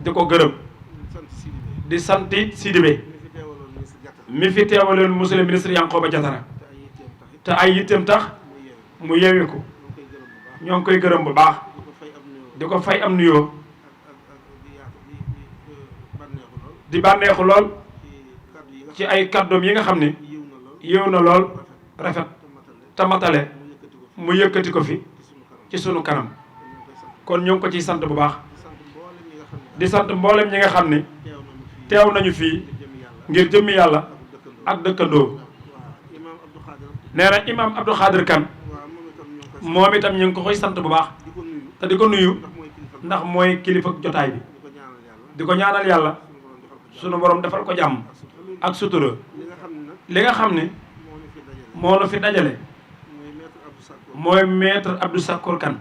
di ko gërëm di sant it Sidibé mi fi teewaloon monsieur le ministre Yankhoba Diattara te ay yitteem tax mu yeewi ko ñoo ngi koy gërëm bu baax di ko fay am nuyoo di bànneexu lool ci ay kàddoom yi nga xam ne yéew na lool rafet tamatale mu yëkkati ko fi ci sunu kanam kon ñoo ngi ko ciy sant bu baax di sant mboolem ñi nga xam ne teew nañu fii ngir jëmmi yàlla ak dëkkandoo nee na imam Abdou Khadir Kane moom itam ñu ngi ko koy sant bu baax te di ko nuyu ndax mooy kilifa jotaay bi di ko ñaanal yàlla sunu borom defal ko jàmm ak sutura li nga xam ne moo nu fi dajale mooy maître Abdou Sakkour Kane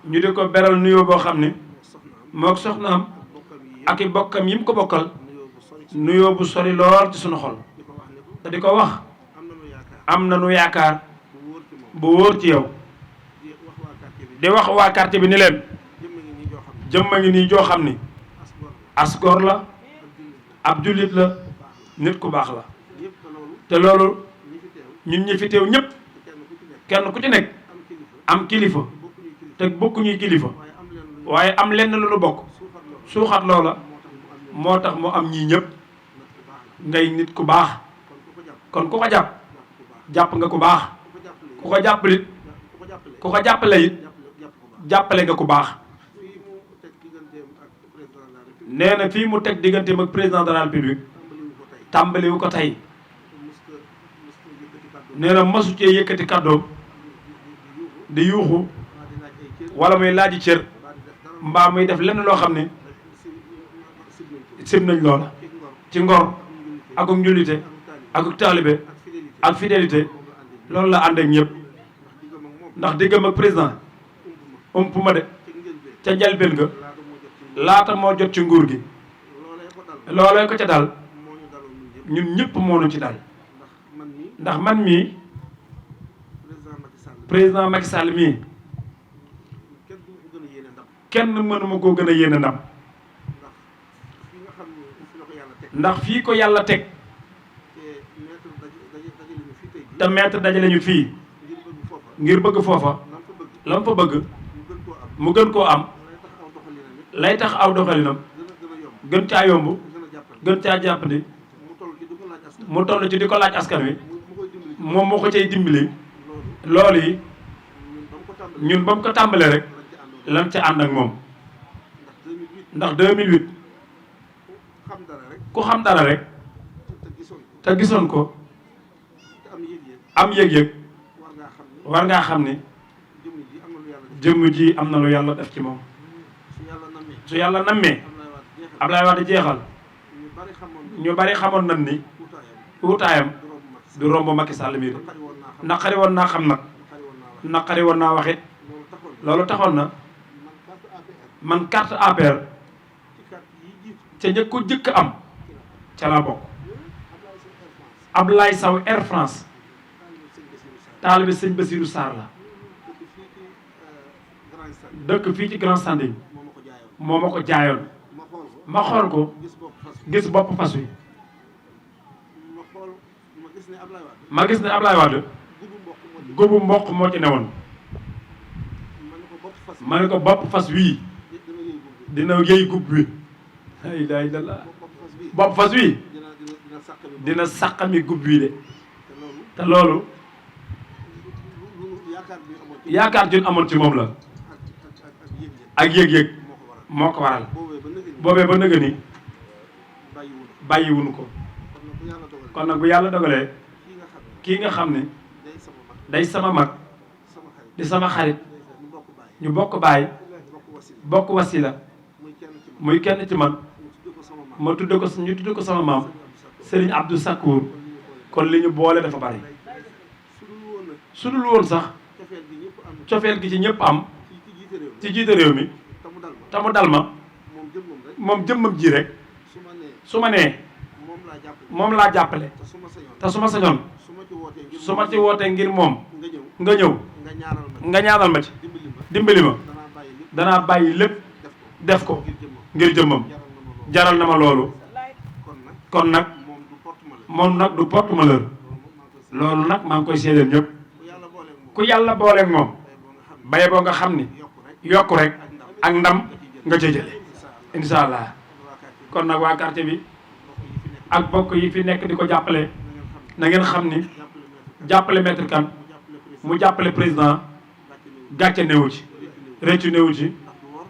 ñu di ko beral nuyoo boo xam ne mook soxnaam ak i bokkam yi mu ko bokkal nuyoo bu sori lool ci sunu xol te di ko wax am na nu yaakaar bu wóor ci yow di wax waa quartier bi ni leen jëmma ngi nii joo xam ni asgor la ab jullit la nit ku baax la te loolu ñun ñi fi teew ñëpp kenn ku ci nekk am kilifa te bokkuñuy kilifa waaye am lenn lu nu bokk suuxat loola moo tax mu am ñii ñëpp ngay nit ku baax kon ku ko jàpp nga ku baax ku ko jàppalit ku ko jàppale it jàppale nga ku baax nee na fii mu teg digganteem ak président de la république tàmbaliwu ko tey nee na masu cee yëkkati kàddoom di yuuxu wala muy laaji cër mbaa muy def lenn loo xam ne sib nañ loola ci ngor ak njullite ak taalibe ak fidélité loolu la ànd ak ñëpp ndax diggam ak président ëmp ma de ca njalbeen ga laata moo jot ci nguur gi loolee ko ca dal ñun ñëpp moo nu ci dal ndax man mii président Macky Sall mii kenn mënuma koo gën a yéene ndam ndax fii ko yàlla teg te maître dajale ñu fii ngir bëgg foofa la mu fa bëgg mu gën koo am lay tax aw doxalinam gën caa yomb gën caa jàppandi mu toll ci di ko laaj askan wi moom moo ko cay dimbali loolu yi ñun ba mu ko tàmbalee rek lan ca ànd ak moom ndax 2008 ku xam dara rek te gisoon ko am yëg-yëg war ngaa xam ne jëmm ji am na lu yàlla def ci moom su yàlla nammee Abdoulaye Wade jeexal ñu bari xamoon nañ ni wutaayam du romb Macky Sall mii de naqari woon naa xam nag naqari woon naa waxit loolu taxoon na man carte APR ca ñëkk ko jëkk am ca laa bokk Ablaye Sow Air France taalibe sëñ Bassirou Sarr la dëkk fii ci Grand Standing moo ma ko jaayoon ma xool ko gis bopp fas wi ma gis ne Ablaye Wade gubu mboq moo ci newoon ma ne ko bopp fas wii dina yëy gub wi la ilaha illallah bopp fas wii dina sàqami gub wi de te loolu yaakaar jun amoon ci moom la ak yëg-yëg moo ko waral boobee ba nëga ni bàyyiwuñu ko kon nag bu yàlla dogalee kii nga xam ne day sama mag di sama xarit ñu bokk baay bokk wasila muy kenn ci man ma tudde ko ñu tudde ko sama maam Serigne Abdou Sakour kon li ñu boole dafa bari su dul woon sax cofeel gi ci ñëpp am ci jiite réew mi te mu dal ma moom jëmmam ji rek su ma nee moom laa jàppale te su ma sañoon su ma ci wootee ngir moom nga ñëw nga ñaanal ma ci dimbali ma danaa bàyyi lépp def ko ngir jëmmam jaral na ma loolu kon nag moom nag du porte malheur loolu nag maa ngi koy seedeel ñëpp ku yàlla booleeg moom baye boo nga xam ni yokku rek ak ndam nga ca jële incha allah kon nag waa quartier bi ak bokk yi fi nekk di ko jàppale na ngeen xam ni jàppale Maître Kane mu jàppale président gàcce newu ci réccu newu ci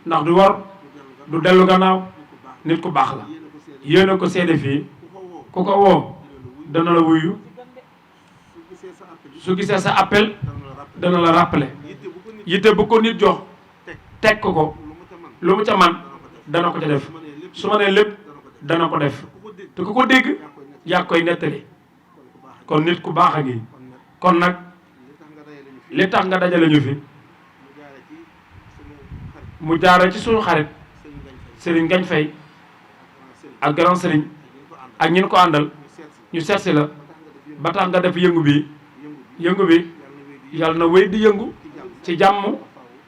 ndax du wor du dellu gannaaw nit ku baax la yéena ko seede fii ku ko woo dana la wuyu su gisee sa appel dana la rappeler yitte bu ko nit jox teg ko lu mu ca man dana ko ca def su ma nee lépp dana ko def te ku ko dégg yaa koy nettali kon nit ku baax a ngi kon nag li tax nga dajale ñu fi mu jaare ci suñu xarit Serigne Ngagne Faye ak grand Serigne ak ñin ko àndal ñu seetsi la ba tax nga def yëngu bi yàlla na wéy di yëngu ci jàmm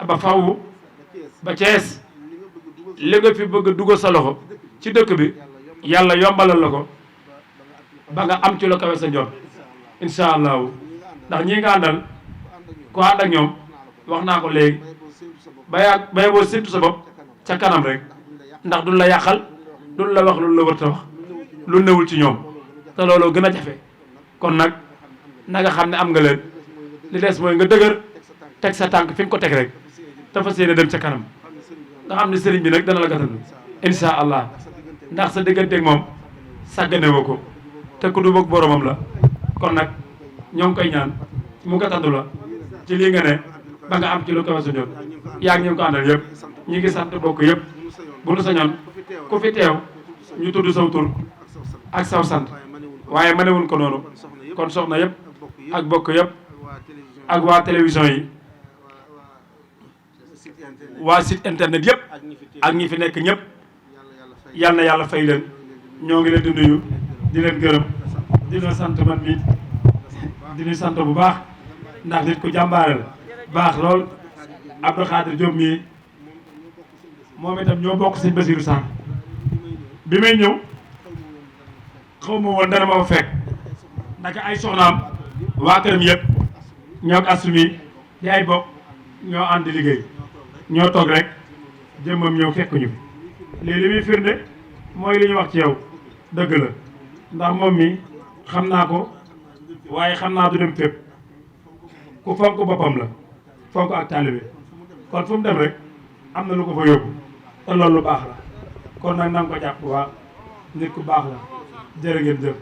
ba faw ba Cees li nga fi bëgg a dugal sa loxo ci dëkk bi yàlla yombalal la ko ba nga am ci la kawe sa njort incha allahu ndax ñii nga àndal ko ànd ak ñoom wax naa ko léegi bay boo séntu sa bopp ca kanam rek ndax duñ la yàqal duñ la wax lu la wërta wax lu newul ci ñoom te looloo gën a jafe kon nag na nga xam ne am nga leen li des mooy nga dëgër teg sa tànk fi nga ko teg rek te fas yéene dem ca kanam nga xam ne sëriñ bi nag dana la gàttal insha allah ndax sa digganteeg moom sàggane woo ko te ku du bëgg boromam la kon nag ñoo ngi koy ñaan mu gàttandu la ci lii nga ne ba nga am ci lu kawe su ñor yaa ngi ñu ko àndal yëpp ñi ngi sant bokk yëpp bu nu sañoon ku fi teew ñu tudd saw tur ak saw sant waaye mënewuñ ko noonu kon soxna yëpp ak bokk yëpp ak waa télévision yi waa site internet yëpp ak ñi fi nekk ñëpp yal na yàlla fay leen ñoo ngi leen di nuyu di leen gërëm di leen sant man mi di leen sant bu baax ndax nit ku jàmbaare la baax lool Abdou Khadir Diop mii moom itam ñoo bokk sëñ Basiru Sarr bi may ñëw xaw ma woon dana ma fa fekk naka ay soxnaam waa këram yëpp ñoo ak assumi di ay bokk ñoo ànd di liggéey ñoo toog rek jëmmam ñëw fekk ñu lii li muy firnde mooy li ñu wax ci yow dëgg la ndax moom mi xam naa ko waaye xam naa du dem fépp ku fonk boppam la fonk ak taalibe kon fu mu dem rek am na lu ko fa yóbbu te loolu lu baax la kon nag na nga ko jàpp waa nit ku baax la jërë ngeen jëf